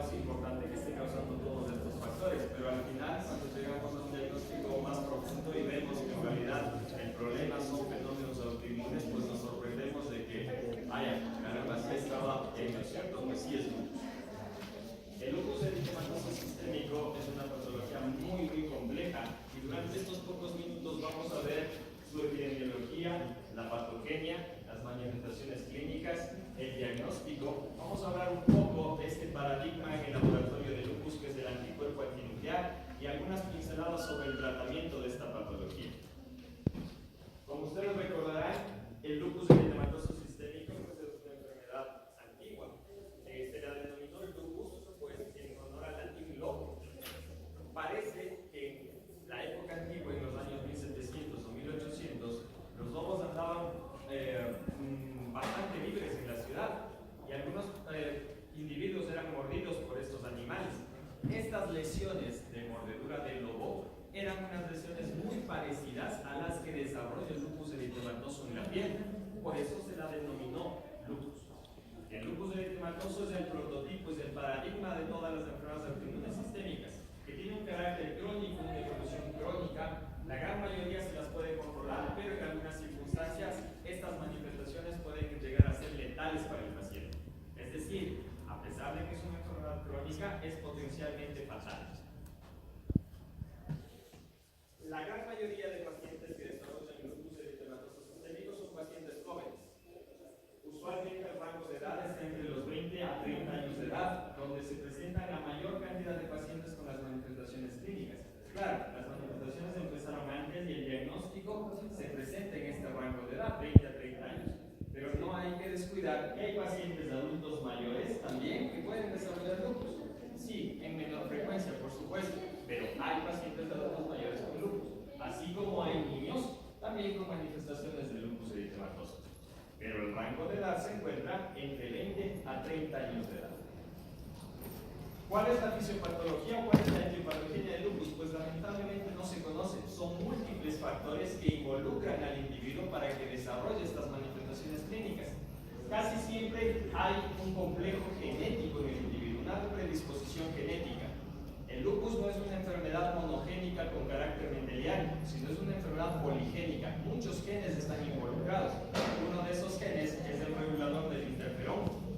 es importante que esté causando todos estos factores, pero al final, cuando llegamos a un diagnóstico más profundo y vemos que en realidad el problema son fenómenos autoinmunes, pues nos sorprendemos de que, caramba, si estaba en lo cierto, pues sí es lupus. El lupus eritematoso sistémico es una patología muy compleja y durante estos pocos minutos vamos a ver su epidemiología, la patogenia, las manifestaciones clínicas, el diagnóstico. Vamos a hablar un poco de este paradigma en el laboratorio de lupus, que es el anticuerpo antinuclear, y algunas pinceladas sobre el tratamiento de esta patología. Como ustedes recordarán, el lupus eritematoso sistémico pues, es una enfermedad antigua. Se la denominó el lupus pues, en honor al latín loco. Parece que en la época antigua, en los años 1700 o 1800, los lobos andaban bastante libres en la ciudad y algunos individuos eran mordidos por estos animales. Estas lesiones de mordedura del lobo eran unas lesiones muy parecidas a las que desarrolla el lupus eritematoso en la piel, por eso se la denominó lupus. El lupus eritematoso es el prototipo, es el paradigma de todas las enfermedades autoinmunes sistémicas, que tiene un carácter crónico, una evolución crónica. La gran mayoría se las puede controlar, pero en algunas circunstancias estas manifestaciones pueden llegar a ser letales para el paciente. Es decir, a pesar de que es una enfermedad crónica, es potencialmente fatal. La gran mayoría de pacientes que desarrollan lupus eritematoso sistémico son pacientes jóvenes. Usualmente el rango de edad está entre los 20 a 30 años de edad, donde se presentan la mayor cantidad de pacientes con las manifestaciones clínicas. Claro, las manifestaciones empezaron antes y el diagnóstico se presenta en este rango de edad, 20 a 30 años. Pero no hay que descuidar que hay pacientes adultos mayores también que pueden desarrollar lupus. Sí, en menor frecuencia, por supuesto, pero hay pacientes adultos mayores con lupus, así como hay niños también con manifestaciones de lupus eritematoso. Pero el rango de edad se encuentra entre 20 a 30 años de edad. ¿Cuál es la fisiopatología o cuál es la etiopatogenia del lupus? Pues lamentablemente no se conoce. Son múltiples factores que involucran al individuo para que desarrolle estas manifestaciones clínicas. Casi siempre hay un complejo genético en el individuo, una predisposición genética. El lupus no es una enfermedad monogénica con carácter mendeliano, sino es una enfermedad poligénica. Muchos genes están involucrados. Uno de esos genes es el regulador del interferón.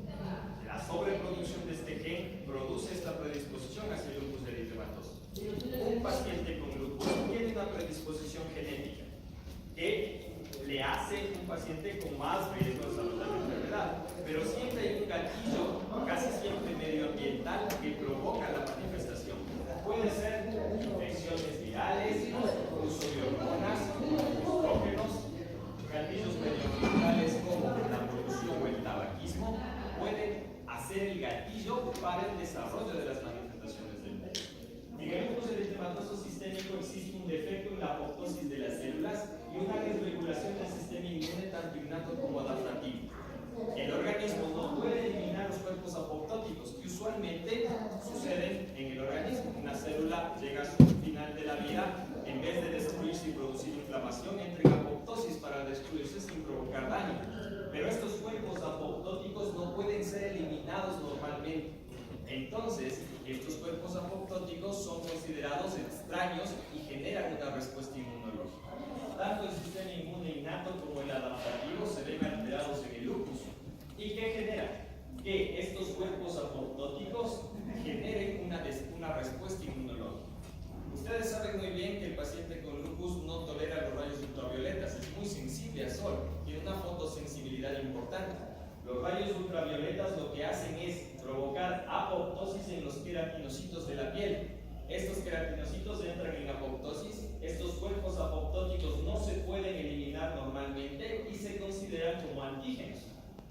La sobreproducción de este gen produce esta predisposición hacia el lupus eritematoso. Un paciente con lupus tiene una predisposición genética que le hace un paciente con más riesgo de desarrollar la enfermedad. Pero siempre hay un gatillo, casi siempre medioambiental, que provoca la manifestación. Puede ser infecciones virales, uso de hormonas, estrógenos, gatillos medioambientales como la polución o el tabaquismo, pueden hacer el gatillo para el desarrollo de las manifestaciones del virus. En el lupus eritematoso sistémico existe un defecto en la apoptosis de las células y una desregulación del sistema inmune tanto innato como adaptativo. El organismo no puede eliminar los cuerpos apoptóticos que usualmente suceden en el organismo. Una célula llega a su final de la vida, en vez de destruirse y producir inflamación, entra en apoptosis para destruirse sin provocar daño. Pero estos cuerpos apoptóticos no pueden ser eliminados normalmente. Entonces, estos cuerpos apoptóticos son considerados extraños y generan una respuesta inmunológica. Tanto el sistema inmune innato como el adaptativo se ven alterados en el lupus. ¿Y qué genera? Que estos cuerpos apoptóticos generen una respuesta inmunológica. Ustedes saben muy bien que el paciente con lupus no tolera los rayos ultravioletas, es muy sensible al sol, tiene una fotosensibilidad importante. Los rayos ultravioletas lo que hacen es provocar apoptosis en los queratinocitos de la piel. Estos queratinocitos entran en apoptosis, estos cuerpos apoptóticos no se pueden eliminar normalmente y se consideran como antígenos.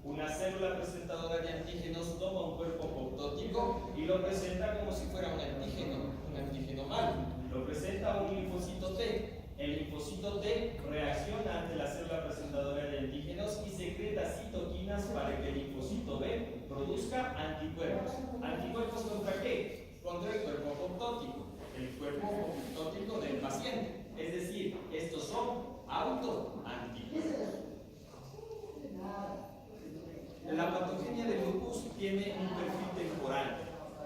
Una célula presentadora de antígenos toma un cuerpo apoptótico y lo presenta como si fuera un antígeno malo. Lo presenta un linfocito T. El linfocito T reacciona ante la célula presentadora de antígenos y secreta citoquinas para que el linfocito B produzca anticuerpos. ¿Anticuerpos contra qué? Contra el cuerpo apoptótico, el cuerpo apoptótico del paciente. Es decir, estos son autoanticuerpos. La patogenia del lupus tiene un perfil temporal.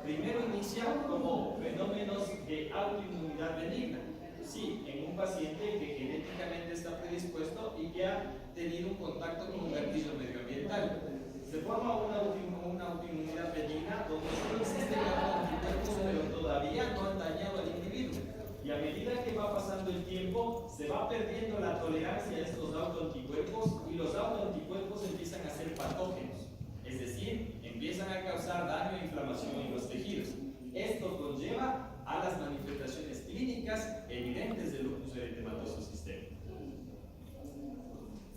primero inicia como fenómenos de autoinmunidad benigna. Sí, en un paciente que genéticamente está predispuesto y que ha tenido un contacto con un gatillo medioambiental. Se forma una autoinmunidad benigna donde solo existen anticuerpos, pero todavía no han dañado al individuo. Y a medida que va pasando el tiempo, se va perdiendo la tolerancia a estos autoanticuerpos y los autoanticuerpos empiezan a ser patógenos. Es decir, empiezan a causar daño e inflamación en los tejidos. Esto conlleva a las manifestaciones clínicas evidentes del lupus eritematoso sistémico.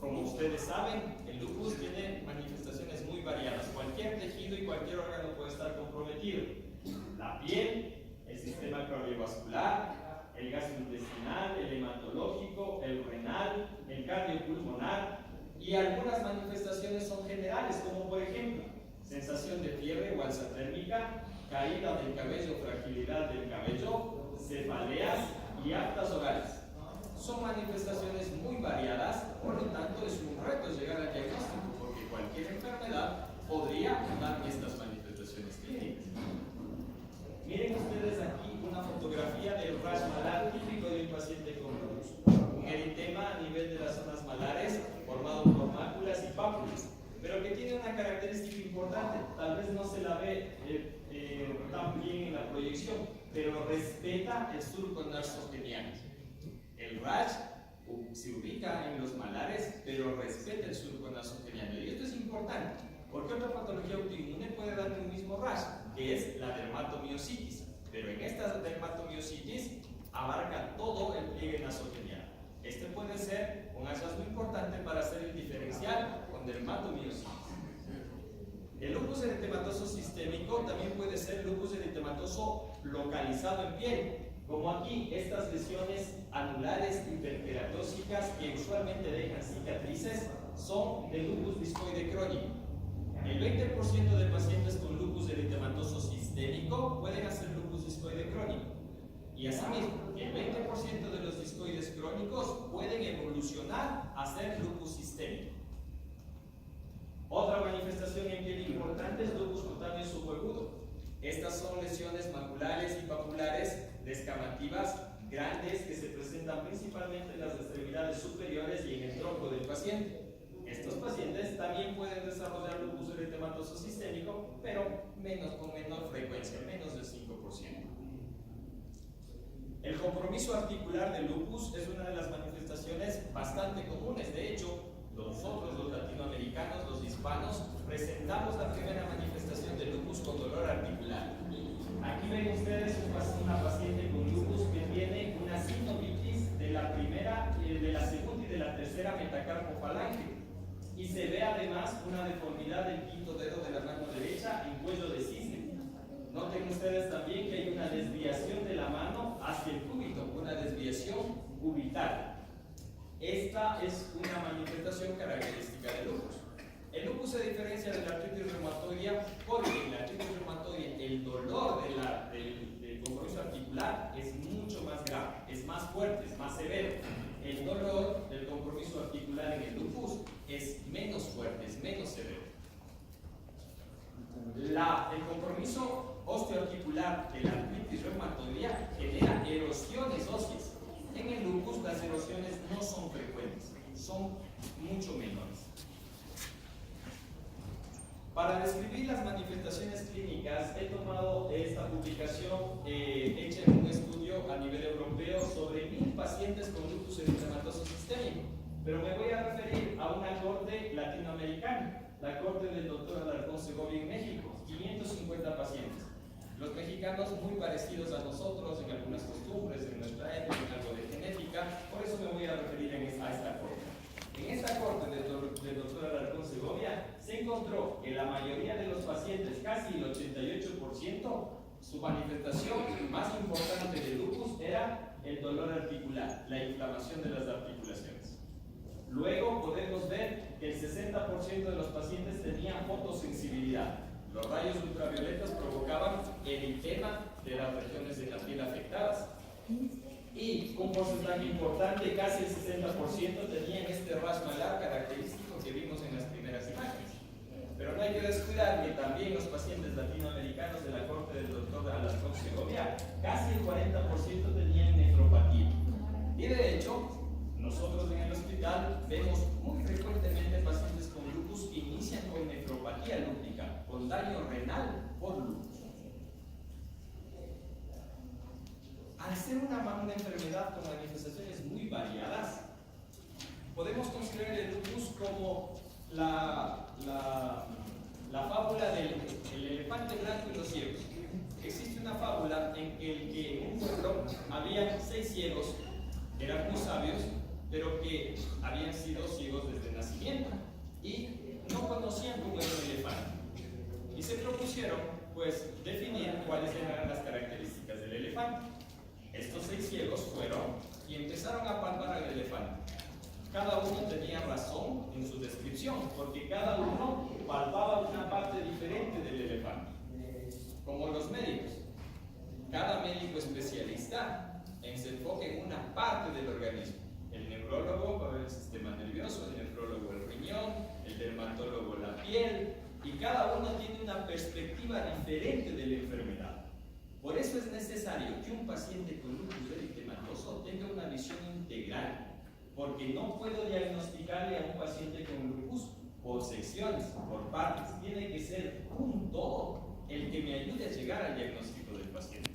Como ustedes saben, el lupus tiene manifestaciones muy variadas. Cualquier tejido y cualquier órgano puede estar comprometido. La piel, el sistema cardiovascular, el gastrointestinal, el hematológico, el renal, el cardiopulmonar, y algunas manifestaciones son generales, como por ejemplo, sensación de fiebre o alza térmica, caída del cabello, fragilidad del cabello, cefaleas y aftas orales. Son manifestaciones muy variadas, por lo tanto es un reto llegar al diagnóstico, porque cualquier enfermedad podría dar estas manifestaciones clínicas. Miren ustedes aquí una fotografía del rash malar típico de un paciente con lupus. Un eritema a nivel de las zonas malares formado por máculas y pápulas, pero que tiene una característica importante. Tal vez no se la ve tan bien en la proyección, pero respeta el surco narsogeniano. El rash se ubica en los malares, pero respeta el surco nasogeniano. Y esto es importante, porque otra patología autoinmune puede dar un mismo rash, que es la dermatomiositis. Pero en esta dermatomiositis abarca todo el pliegue nasogeniano. Este puede ser un hallazgo importante para hacer el diferencial con dermatomiositis. El lupus eritematoso sistémico también puede ser lupus eritematoso localizado en piel, como aquí estas lesiones anulares hiperkeratóxicas que usualmente dejan cicatrices son de lupus discoide crónico. El 20% de pacientes con lupus eritematoso sistémico pueden hacer lupus discoide crónico. Y asimismo, el 20% de los discoides crónicos pueden evolucionar a ser lupus sistémico. Otra manifestación en piel importante es lupus cutáneo subagudo. Estas son lesiones maculares y papulares descamativas grandes que se presentan principalmente en las extremidades superiores y en el tronco del paciente. Estos pacientes también pueden desarrollar lupus eritematoso sistémico, pero con menor frecuencia, menos del 5%. El compromiso articular del lupus es una de las manifestaciones bastante comunes. De hecho, nosotros los latinoamericanos, los hispanos, presentamos la primera manifestación de lupus con dolor articular. Aquí ven ustedes una paciente con lupus que tiene una sinovitis de la segunda y de la tercera metacarpofalange. Y se ve además una deformidad del quinto dedo de la mano derecha en cuello de cisne. Noten ustedes también que hay una desviación de la mano hacia el cúbito, una desviación cubital. Esta es una manifestación característica del lupus. El lupus se diferencia de la artritis reumatoidea porque en la artritis reumatoidea el dolor del compromiso articular es mucho más grave, es más fuerte, es más severo. El dolor del compromiso articular en el lupus es menos fuerte, es menos severo. El compromiso osteoarticular de la artritis reumatoidea genera erosiones óseas. En el lupus las erosiones no son frecuentes, son mucho menores. Para describir las manifestaciones clínicas he tomado esta publicación hecha en un estudio a nivel europeo sobre 1000 pacientes con lupus eritematoso sistémico, pero me voy a referir a una corte latinoamericana, la corte del doctor Alarcón Segovia en México, 550 pacientes. Los mexicanos muy parecidos a nosotros en algunas costumbres, en nuestra época, en algo de genética, por eso me voy a referir a esta corte. En esta corte del doctor Alarcón Segovia se encontró que la mayoría de los pacientes, casi el 88%, su manifestación más importante de lupus era el dolor articular, la inflamación de las articulaciones. Luego podemos ver que el 60% de los pacientes tenían fotosensibilidad. Los rayos ultravioletas provocaban eritema de las regiones de la piel afectadas. Y un porcentaje importante, casi el 60%, tenían este rash malar característico que vimos en las primeras imágenes. Pero no hay que descuidar que también los pacientes latinoamericanos de la corte del doctor mayoría, casi el 40% tenían nefropatía. Y de hecho, nosotros en el hospital vemos muy frecuentemente pacientes con lupus que inician con nefropatía lúpica, con daño renal por lupus. Al ser una enfermedad con manifestaciones muy variadas, podemos considerar el lupus como la fábula del elefante blanco y los ciegos. Existe una fábula en que en un pueblo había 6 ciegos, eran muy sabios, pero que habían sido ciegos desde el nacimiento y no conocían cómo era un elefante. Y se propusieron, pues, definir cuáles eran las características del elefante. Estos 6 ciegos fueron y empezaron a palpar al elefante. Cada uno tenía razón en su descripción, porque cada uno palpaba una parte diferente del elefante. Como los médicos. Cada médico especialista se enfoca en una parte del organismo. El neurólogo va a ver el sistema nervioso, el nefrólogo el riñón, el dermatólogo la piel, y cada uno tiene una perspectiva diferente de la enfermedad. Por eso es necesario que un paciente con lupus eritematoso tenga una visión integral, porque no puedo diagnosticarle a un paciente con lupus por secciones, por partes. Tiene que ser un todo el que me ayude a llegar al diagnóstico del paciente.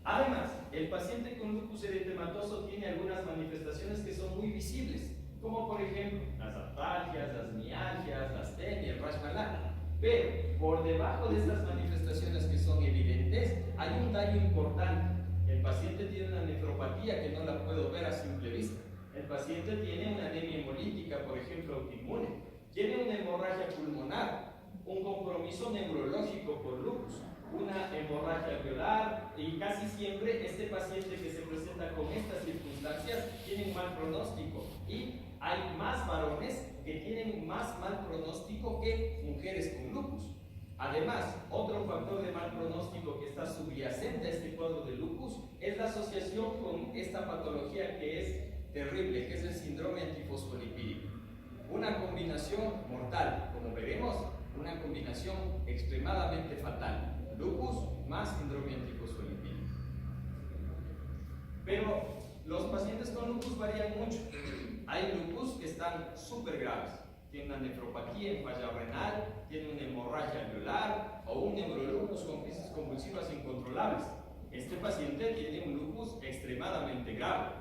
Además, el paciente con lupus eritematoso tiene algunas manifestaciones que son muy visibles, como por ejemplo las atalgias, las mialgias, la astenia, el rash malar. Pero por debajo de estas manifestaciones que son evidentes, hay un daño importante. El paciente tiene una nefropatía que no la puedo ver a simple vista. El paciente tiene una anemia hemolítica, por ejemplo, autoinmune. Tiene una hemorragia pulmonar, un compromiso neurológico por lupus, una hemorragia alveolar, y casi siempre este paciente que se presenta con estas circunstancias tiene un mal pronóstico, y hay más varones que tienen más mal pronóstico que mujeres con lupus. Además, otro factor de mal pronóstico que está subyacente a este cuadro de lupus es la asociación con esta patología que es terrible, que es el síndrome antifosfolipídico. Una combinación mortal, como veremos, una combinación extremadamente fatal. Lupus más síndrome antifosfolipídico. Pero los pacientes con lupus varían mucho. Hay lupus que están súper graves. Tiene una nefropatía en falla renal, tiene una hemorragia alveolar o un neurolupus con crisis convulsivas incontrolables. Este paciente tiene un lupus extremadamente grave.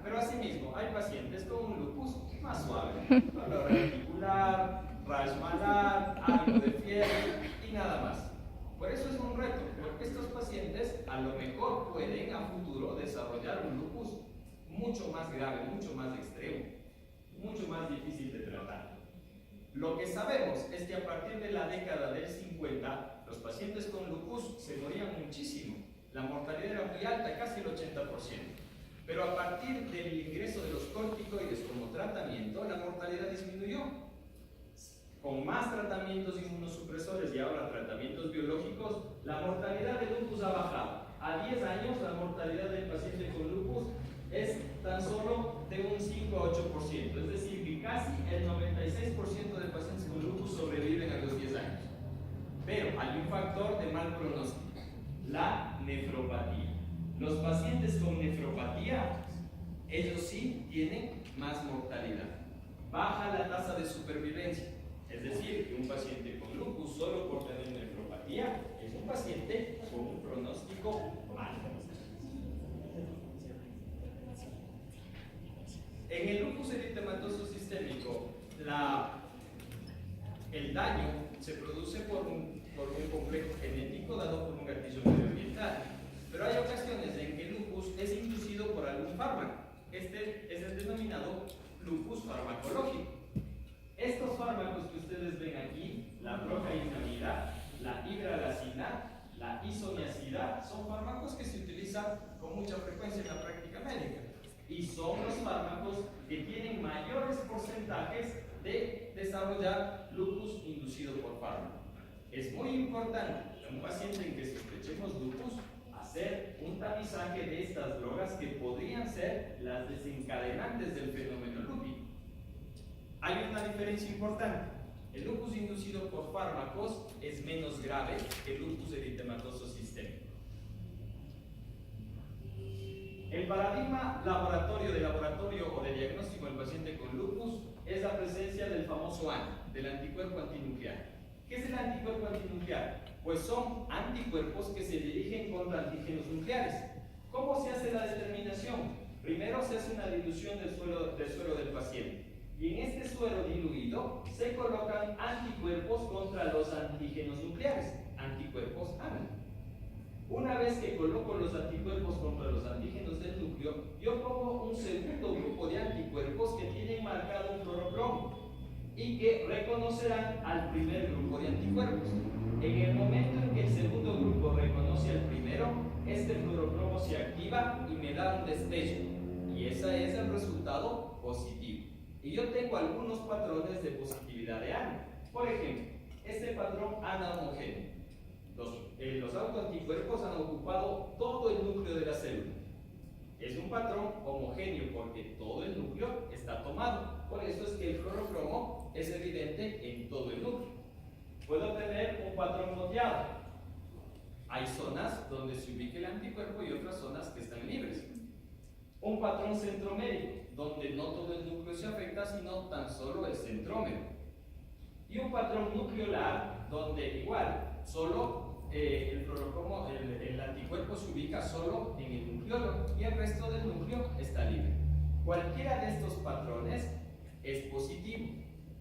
Pero asimismo, hay pacientes con un lupus más suave, dolor articular, rash malar, algo de fiebre y nada más. Por eso es un reto, porque estos pacientes a lo mejor pueden a futuro desarrollar un lupus mucho más grave, mucho más extremo, mucho más difícil de tratar. Lo que sabemos es que a partir de la década del 50, los pacientes con lupus se morían muchísimo. La mortalidad era muy alta, casi el 80%. Pero a partir del ingreso de los corticoides como tratamiento, la mortalidad disminuyó. Con más tratamientos inmunosupresores y ahora tratamientos biológicos, la mortalidad de lupus ha bajado. A 10 años, la mortalidad del paciente con lupus es tan solo de un 5 a 8%. Es decir, que casi el 96% de pacientes con lupus sobreviven a los 10 años. Pero hay un factor de mal pronóstico, la nefropatía. Los pacientes con nefropatía, ellos sí tienen más mortalidad. Baja la tasa de supervivencia. Es decir, que un paciente con lupus solo por tener nefropatía es un paciente con un pronóstico malo. En el lupus eritematoso sistémico, el daño se produce por un complejo genético dado por un gatillo medioambiental. Pero hay ocasiones en que el lupus es inducido por algún fármaco. Este es el denominado lupus farmacológico. Estos fármacos que ustedes ven aquí, la procainamida, la hidralazina, la isoniazida, son fármacos que se utilizan con mucha frecuencia en la práctica médica. Y son los fármacos que tienen mayores porcentajes de desarrollar lupus inducido por fármaco. Es muy importante en un paciente en que sospechemos lupus hacer un tamizaje de estas drogas que podrían ser las desencadenantes del fenómeno lúpico. Hay una diferencia importante. El lupus inducido por fármacos es menos grave que el lupus eritematoso sistémico. paradigma de laboratorio o de diagnóstico del paciente con lupus es la presencia del famoso ANA, del anticuerpo antinuclear. ¿Qué es el anticuerpo antinuclear? Pues son anticuerpos que se dirigen contra antígenos nucleares. ¿Cómo se hace la determinación? Primero se hace una dilución del suero del paciente. Y en este suero diluido se colocan anticuerpos contra los antígenos nucleares, anticuerpos ANA. Una vez que coloco los anticuerpos contra los antígenos del núcleo, yo pongo un segundo grupo de anticuerpos que tienen marcado un fluorocromo y que reconocerán al primer grupo de anticuerpos. En el momento en que el segundo grupo reconoce al primero, este fluorocromo se activa y me da un destello. Y ese es el resultado positivo. Y yo tengo algunos patrones de positividad de ANA. Por ejemplo, este patrón ANA homogéneo. Los autoanticuerpos han ocupado todo el núcleo de la célula. Es un patrón homogéneo porque todo el núcleo está tomado. Por eso es que el fluorocromo es evidente en todo el núcleo. Puedo tener un patrón moteado. Hay zonas donde se ubica el anticuerpo y otras zonas que están libres. Un patrón centromédico, donde no todo el núcleo se afecta, sino tan solo el centrómero. Y un patrón nucleolar, donde igual, solo el anticuerpo se ubica solo en el nucleolo y el resto del núcleo está libre. Cualquiera de estos patrones es positivo,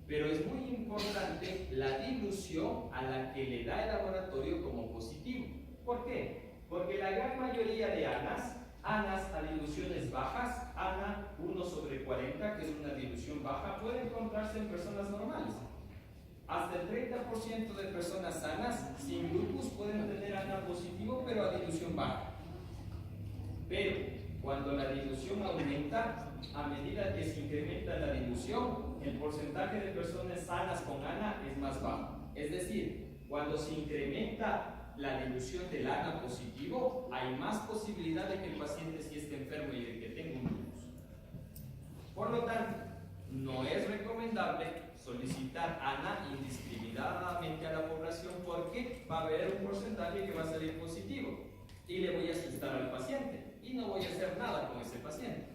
pero es muy importante la dilución a la que le da el laboratorio como positivo. ¿Por qué? Porque la gran mayoría de ANAs a diluciones bajas, ANA 1/40, que es una dilución baja, puede encontrarse en personas normales. Hasta el 30% de personas sanas sin lupus pueden tener ANA positivo, pero a dilución baja. Pero cuando la dilución aumenta, a medida que se incrementa la dilución, el porcentaje de personas sanas con ANA es más bajo. Es decir, cuando se incrementa la dilución del ANA positivo, hay más posibilidad de que el paciente sí esté enfermo y de que tenga un lupus. Por lo tanto, no es recomendable solicitar ANA indiscriminadamente a la población porque va a haber un porcentaje que va a salir positivo y le voy a asustar al paciente y no voy a hacer nada con ese paciente.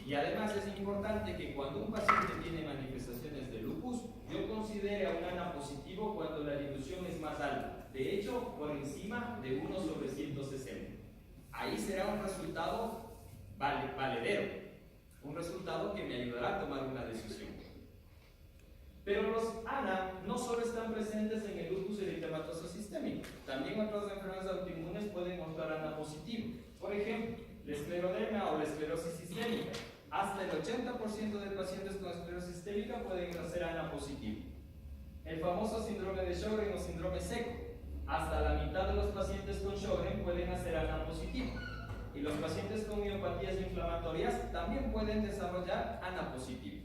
Y además es importante que cuando un paciente tiene manifestaciones de lupus, yo considere a un ANA positivo cuando la dilución es más alta, de hecho por encima de 1/160. Ahí será un resultado valedero, un resultado que me ayudará a tomar una decisión. Pero los ANA no solo están presentes en el lupus eritematoso sistémico, también otras enfermedades autoinmunes pueden mostrar ANA positivo. Por ejemplo, la esclerodermia o la esclerosis sistémica. Hasta el 80% de pacientes con esclerosis sistémica pueden ser ANA positivo. El famoso síndrome de Sjögren o síndrome seco. Hasta la mitad de los pacientes con Sjögren pueden hacer ANA positivo. Y los pacientes con miopatías inflamatorias también pueden desarrollar ANA positivo.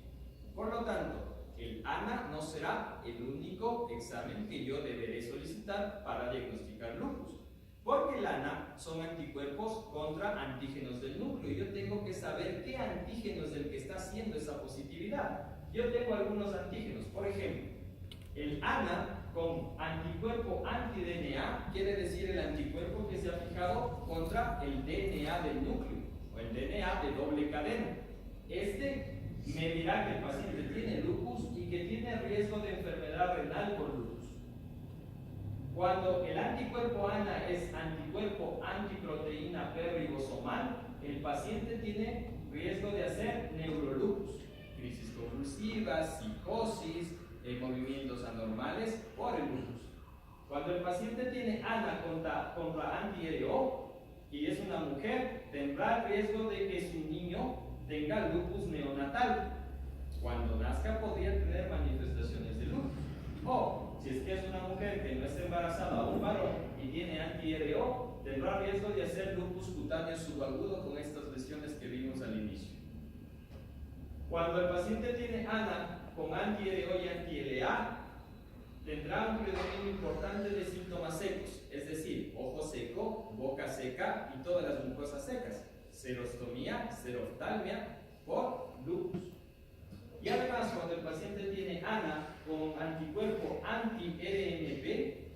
Por lo tanto, el ANA no será el único examen que yo deberé solicitar para diagnosticar lupus, porque el ANA son anticuerpos contra antígenos del núcleo y yo tengo que saber qué antígeno es el que está haciendo esa positividad. Yo tengo algunos antígenos, por ejemplo, el ANA con anticuerpo anti-DNA quiere decir el anticuerpo que se ha fijado contra el DNA del núcleo o el DNA de doble cadena. Este me dirá que el paciente tiene lupus y que tiene riesgo de enfermedad renal por lupus. Cuando el anticuerpo ANA es anticuerpo antiproteína P ribosomal, el paciente tiene riesgo de hacer neurolupus, crisis convulsivas, psicosis, movimientos anormales por el lupus. Cuando el paciente tiene ANA contra anti-ERO y es una mujer, tendrá riesgo de que su niño tenga lupus neonatal. Cuando nazca podría tener manifestaciones de lupus. O si es que es una mujer que no está embarazada o un varón y tiene anti-ERO, tendrá riesgo de hacer lupus cutáneo subagudo con estas lesiones que vimos al inicio. Cuando el paciente tiene ANA con anti-ERO y anti-LA, tendrá un predominio importante de síntomas secos, es decir, ojo seco, boca seca y todas las mucosas secas, serostomía, seroftalmia por lupus. Y además, cuando el paciente tiene ANA con anticuerpo anti-RNP,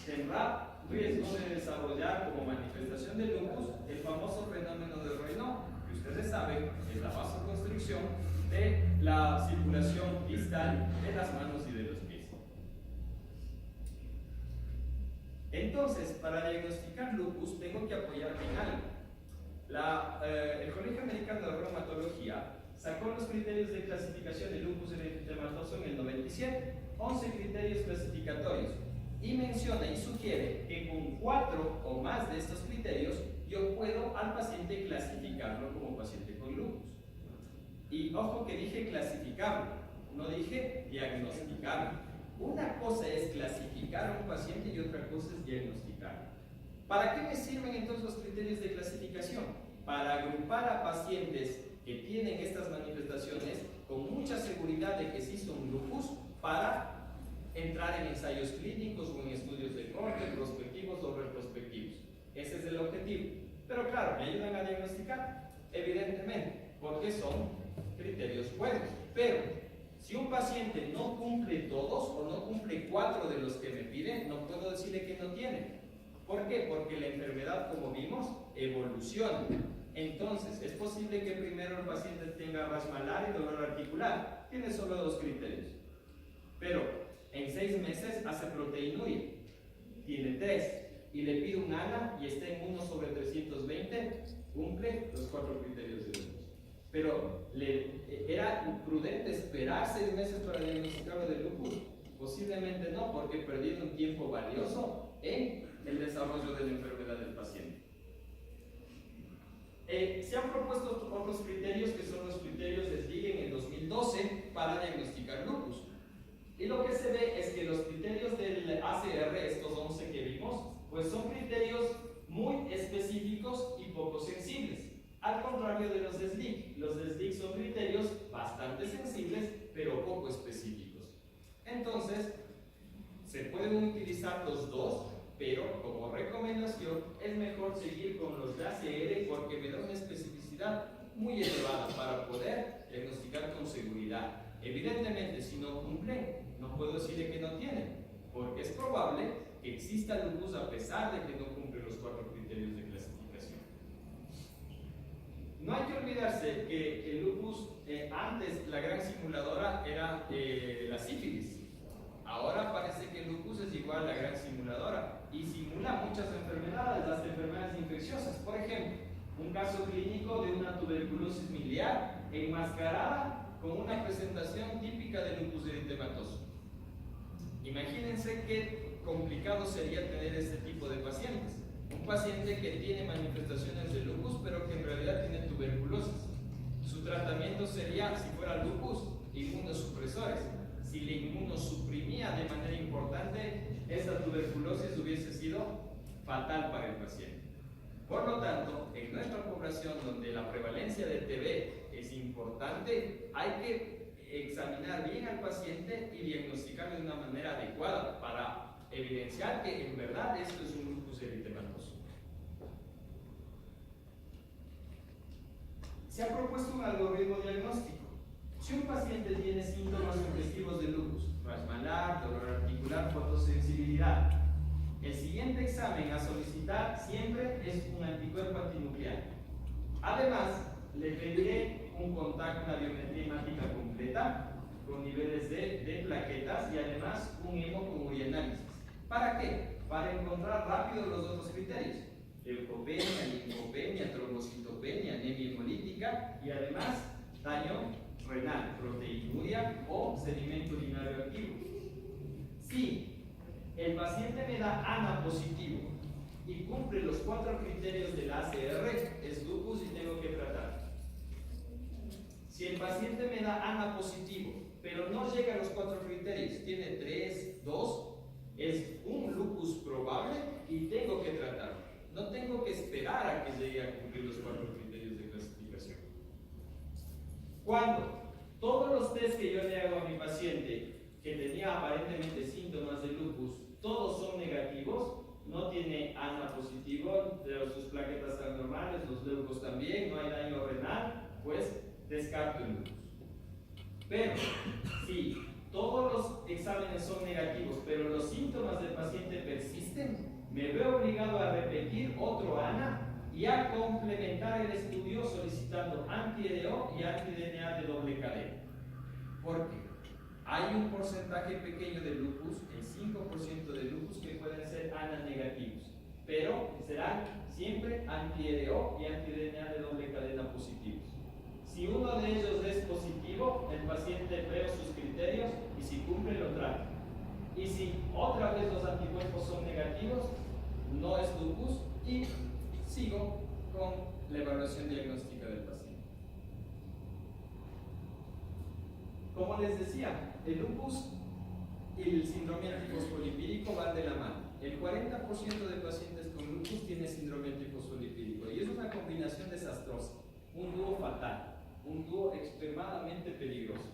tendrá riesgo de desarrollar como manifestación de lupus el famoso fenómeno de Raynaud, que ustedes saben es la vasoconstricción de la circulación distal de las manos y de los pies. Entonces, para diagnosticar lupus tengo que apoyarme en algo. El Colegio Americano de Reumatología sacó los criterios de clasificación de lupus eritematoso en el 97, 11 criterios clasificatorios, y menciona y sugiere que con 4 o más de estos criterios yo puedo al paciente clasificarlo como paciente con lupus. Y ojo que dije clasificarlo, no dije diagnosticarlo. Una cosa es clasificar a un paciente y otra cosa es diagnosticarlo. ¿Para qué me sirven entonces los criterios de clasificación? Para agrupar a pacientes que tienen estas manifestaciones con mucha seguridad de que sí son lupus para entrar en ensayos clínicos o en estudios de corte, prospectivos o retrospectivos. Ese es el objetivo. Pero claro, me ayudan a diagnosticar, evidentemente, porque son criterios buenos. Pero si un paciente no cumple todos o no cumple 4 de los que me piden, no puedo decirle que no tiene. ¿Por qué? Porque la enfermedad, como vimos, evoluciona. Entonces, es posible que primero el paciente tenga rash malar y dolor articular. Tiene solo 2 criterios. Pero en 6 meses hace proteinuria. Tiene 3. Y le pido un ANA y está en 1/320. Cumple los 4 criterios de lupus. Pero ¿era prudente esperar 6 meses para diagnosticarlo de lupus? Posiblemente no, porque he perdido un tiempo valioso en el desarrollo de la enfermedad del paciente. Se han propuesto otros criterios que son los criterios de SDIG en el 2012 para diagnosticar lupus. Y lo que se ve es que los criterios del ACR, estos 11 que vimos, pues son criterios muy específicos y poco sensibles. Al contrario de los de SDIG. Los de SDIG son criterios bastante sensibles, pero poco específicos. Entonces, se pueden utilizar los dos, pero como recomendación es mejor seguir con los de ACR porque me da una especificidad muy elevada para poder diagnosticar con seguridad. Evidentemente, si no cumplen, no puedo decirle que no tienen, porque es probable que exista lupus a pesar de que no cumple los 4 criterios de clasificación. No hay que olvidarse que el lupus, antes la gran simuladora era la sífilis. Ahora parece que el lupus es igual a la gran simuladora y simula muchas enfermedades, las enfermedades infecciosas. Por ejemplo, un caso clínico de una tuberculosis miliar enmascarada con una presentación típica de lupus eritematoso. Imagínense qué complicado sería tener este tipo de pacientes. Un paciente que tiene manifestaciones de lupus, pero que en realidad tiene tuberculosis. Su tratamiento sería, si fuera lupus, inmunosupresores. Si le inmunosuprimía de manera importante, esta tuberculosis hubiese sido fatal para el paciente. Por lo tanto, en nuestra población donde la prevalencia de TB es importante, hay que examinar bien al paciente y diagnosticarlo de una manera adecuada para evidenciar que en verdad esto es un lupus eritematoso. Se ha propuesto un algoritmo diagnóstico. Si un paciente tiene síntomas sugestivos de lupus, rash malar, dolor articular, fotosensibilidad, el siguiente examen a solicitar siempre es un anticuerpo antinuclear. Además, le pediré un contacto, una biometría hemática completa, con niveles de plaquetas y además un hemo con urianálisis. ¿Para qué? Para encontrar rápido los otros criterios: leucopenia, linfopenia, trombocitopenia, anemia hemolítica y además daño renal, proteinuria o sedimento urinario activo. Si el paciente me da ANA positivo y cumple los 4 criterios del ACR, es lupus y tengo que tratar. Si el paciente me da ANA positivo, pero no llega a los 4 criterios, tiene 3, 2, es un lupus probable y tengo que tratarlo. No tengo que esperar a que llegue a cumplir los 4 criterios de clasificación. Cuando todos los test que yo le hago a mi paciente que tenía aparentemente síntomas de lupus, todos son negativos, no tiene ANA positivo, sus plaquetas están normales, los leucos también, no hay daño renal, pues descarto el lupus. Pero si todos los exámenes son negativos, pero los síntomas del paciente persisten, me veo obligado a repetir otro ANA y a complementar el estudio solicitando anti-EDO y anti-DNA de doble cadena. ¿Por qué? Hay un porcentaje pequeño de lupus, el 5% de lupus, que pueden ser ANA negativos, pero serán siempre anti-EDO y anti-DNA de doble cadena positivos. Si uno de ellos es positivo, el paciente veo sus criterios y si cumple lo trata. Y si otra vez los anticuerpos son negativos, no es lupus y sigo con la evaluación diagnóstica del paciente. Como les decía, el lupus y el síndrome antifosfolipídico van de la mano. El 40% de pacientes con lupus tiene síndrome antifosfolipídico y es una combinación desastrosa, un dúo fatal, un dúo extremadamente peligroso.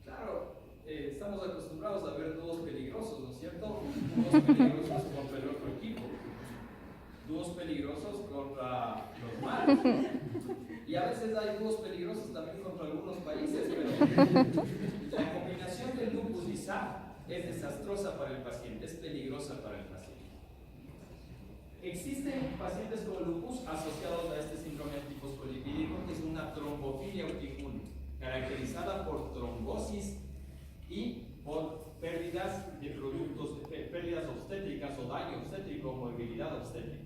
Claro, estamos acostumbrados a ver dúos peligrosos, ¿no es cierto? Dúos peligrosos contra el otro equipo, dúos peligrosos contra los malos. Y a veces hay dúos peligrosos también contra algunos países, pero la combinación de lupus y SAF es desastrosa para el paciente, es peligrosa para el paciente. Existen pacientes con lupus asociados a este síndrome antifosfolipídico, que es una trombofilia urticúria, caracterizada por trombosis y por pérdidas de productos, pérdidas obstétricas o daño obstétrico o morbilidad obstétrica.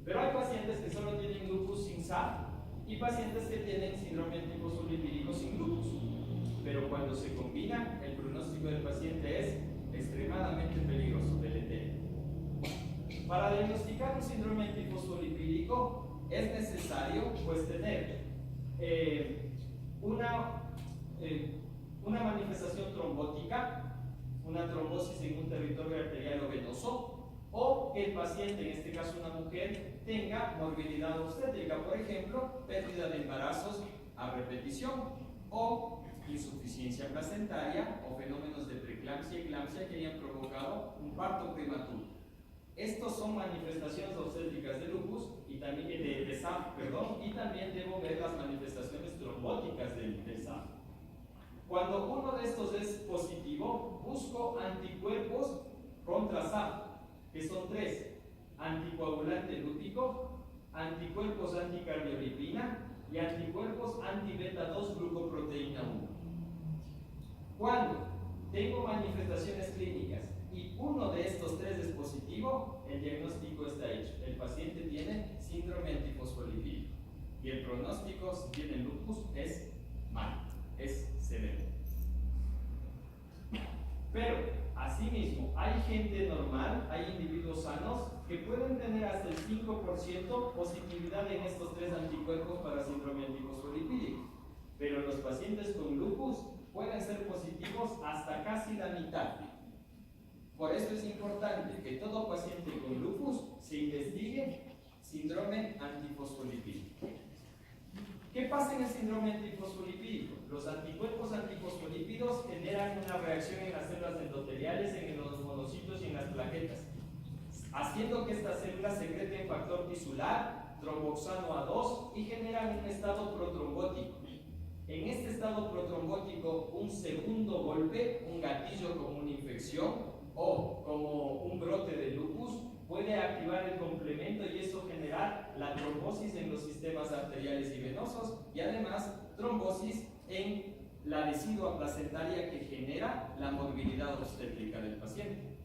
Pero hay pacientes que solo tienen lupus sin SAF y pacientes que tienen síndrome antifosfolipídico sin lupus. Pero cuando se combina, el pronóstico del paciente es extremadamente peligroso, deletérea. Para diagnosticar un síndrome antifosfolipídico es necesario pues tener una manifestación trombótica, una trombosis en un territorio arterial o venoso, o que el paciente, en este caso una mujer, tenga morbilidad obstétrica, por ejemplo, pérdida de embarazos a repetición o insuficiencia placentaria o fenómenos de preeclampsia y eclampsia que hayan provocado un parto prematuro. Estos son manifestaciones obstétricas de lupus y también de SAF, y también debo ver las manifestaciones trombóticas del SAF. Cuando uno de estos es positivo, busco anticuerpos contra SAF, que son 3: anticoagulante lúpico, anticuerpos anticardiolipina y anticuerpos anti-beta-2 glucoproteína 1. Cuando tengo manifestaciones clínicas y uno de estos 3 es positivo, el diagnóstico está hecho. El paciente tiene síndrome antifosfolipídico y el pronóstico, si tiene lupus, es malo, es severo. Pero, asimismo, hay gente normal, hay individuos sanos que pueden tener hasta el 5% positividad en estos 3 anticuerpos para síndrome antifosfolipídico. Pero los pacientes con lupus pueden ser positivos hasta casi la mitad. Por eso es importante que todo paciente con lupus se investigue síndrome antifosfolipídico. ¿Qué pasa en el síndrome antifosfolipídico? Los anticuerpos antifosfolípidos generan una reacción en las células endoteliales, en los monocitos y en las plaquetas, haciendo que estas células secreten factor tisular, tromboxano A2 y generan un estado protrombótico. En este estado protrombótico, un segundo golpe, un gatillo como una infección o como un brote de lupus, puede activar el complemento y eso generar la trombosis en los sistemas arteriales y venosos y además trombosis en la decidua placentaria que genera la morbilidad obstétrica del paciente.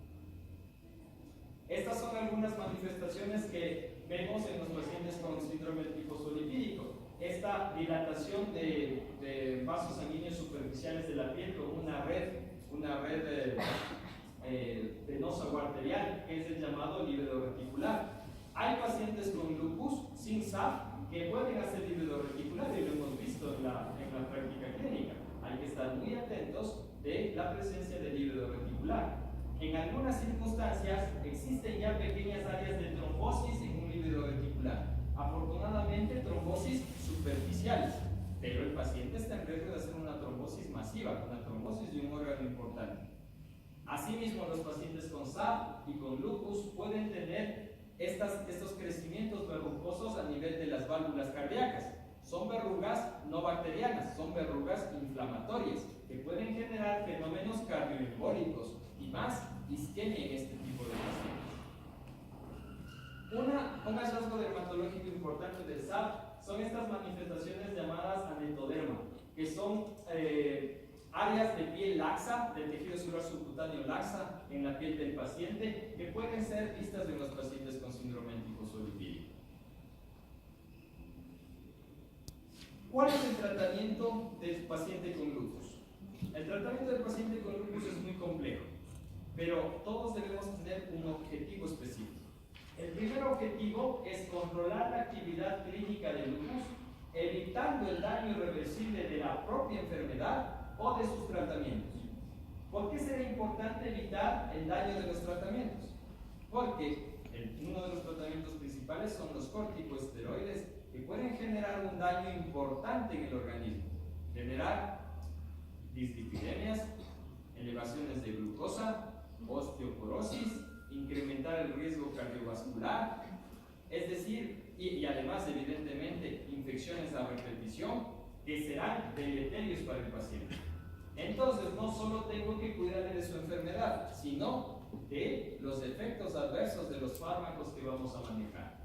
Estas son algunas manifestaciones que vemos en los pacientes con síndrome antifosfolipídico. Esta dilatación de vasos sanguíneos superficiales de la piel con una red venosa o arterial, que es el llamado líquido reticular. Hay pacientes con lupus sin SAF que pueden hacer líquido reticular y lo hemos visto en la práctica clínica. Hay que estar muy atentos de la presencia de líquido reticular. En algunas circunstancias existen ya pequeñas áreas de trombosis en un líquido reticular. Afortunadamente, trombosis superficiales, pero el paciente está en riesgo de hacer una trombosis masiva, una trombosis de un órgano importante. Asimismo, los pacientes con SAF y con lupus pueden tener estos crecimientos verrucosos a nivel de las válvulas cardíacas. Son verrugas no bacterianas, son verrugas inflamatorias que pueden generar fenómenos cardioembólicos y más isquemia en este tipo de pacientes. Una Un hallazgo dermatológico importante del SAP son estas manifestaciones llamadas anectoderma, que son áreas de piel laxa, del tejido celular subcutáneo laxa en la piel del paciente, que pueden ser vistas en los pacientes con síndrome antifosfolipídico. ¿Cuál es el tratamiento del paciente con lupus? El tratamiento del paciente con lupus es muy complejo, pero todos debemos tener un objetivo específico. El primer objetivo es controlar la actividad clínica del lupus, evitando el daño irreversible de la propia enfermedad o de sus tratamientos. ¿Por qué será importante evitar el daño de los tratamientos? Porque uno de los tratamientos principales son los corticosteroides, que pueden generar un daño importante en el organismo, generar dislipidemias, elevaciones de glucosa, osteoporosis, incrementar el riesgo cardiovascular, es decir, y además evidentemente infecciones a repetición que serán deleterios para el paciente. Entonces no solo tengo que cuidarle de su enfermedad, sino de los efectos adversos de los fármacos que vamos a manejar.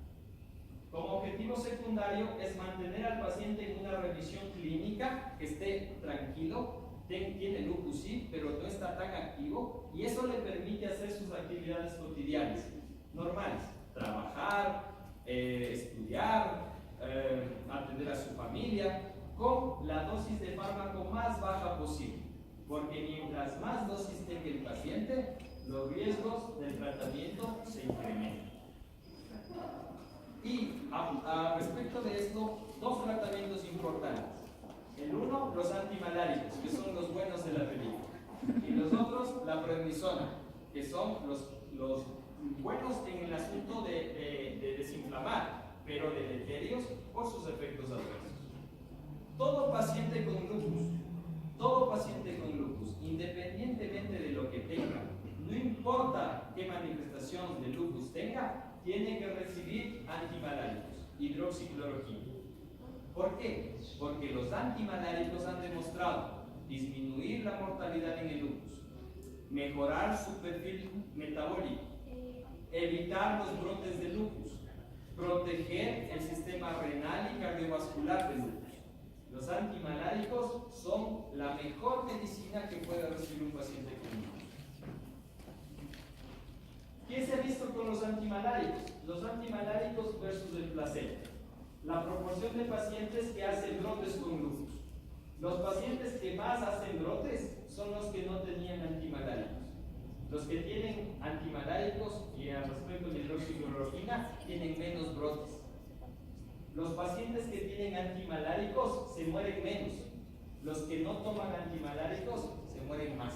Como objetivo secundario es mantener al paciente en una revisión clínica, que esté tranquilo, tiene lupus sí, pero no está tan activo, y eso le permite hacer sus actividades cotidianas, normales, trabajar, estudiar, atender a su familia, con la dosis de fármaco más baja posible, porque mientras más dosis tenga el paciente, los riesgos del tratamiento se incrementan. Y respecto de esto, dos tratamientos importantes. El uno, los antimaláricos, que son los buenos de la película. Y los otros, la prednisona, que son los buenos en el asunto de desinflamar, pero deleterios por sus efectos adversos. Todo paciente con lupus, independientemente de lo que tenga, no importa qué manifestación de lupus tenga, tiene que recibir antimaláricos, hidroxicloroquina. ¿Por qué? Porque los antimaláricos han demostrado disminuir la mortalidad en el lupus, mejorar su perfil metabólico, evitar los brotes de lupus, proteger el sistema renal y cardiovascular del lupus. Los antimaláricos son la mejor medicina que puede recibir un paciente con lupus. ¿Qué se ha visto con los antimaláricos? Los antimaláricos versus el placebo. La proporción de pacientes que hacen brotes con lupus. Los pacientes que más hacen brotes son los que no tenían antimaláricos. Los que tienen antimaláricos y al respecto de hidroxicloroquina tienen menos brotes. Los pacientes que tienen antimaláricos se mueren menos. Los que no toman antimaláricos se mueren más.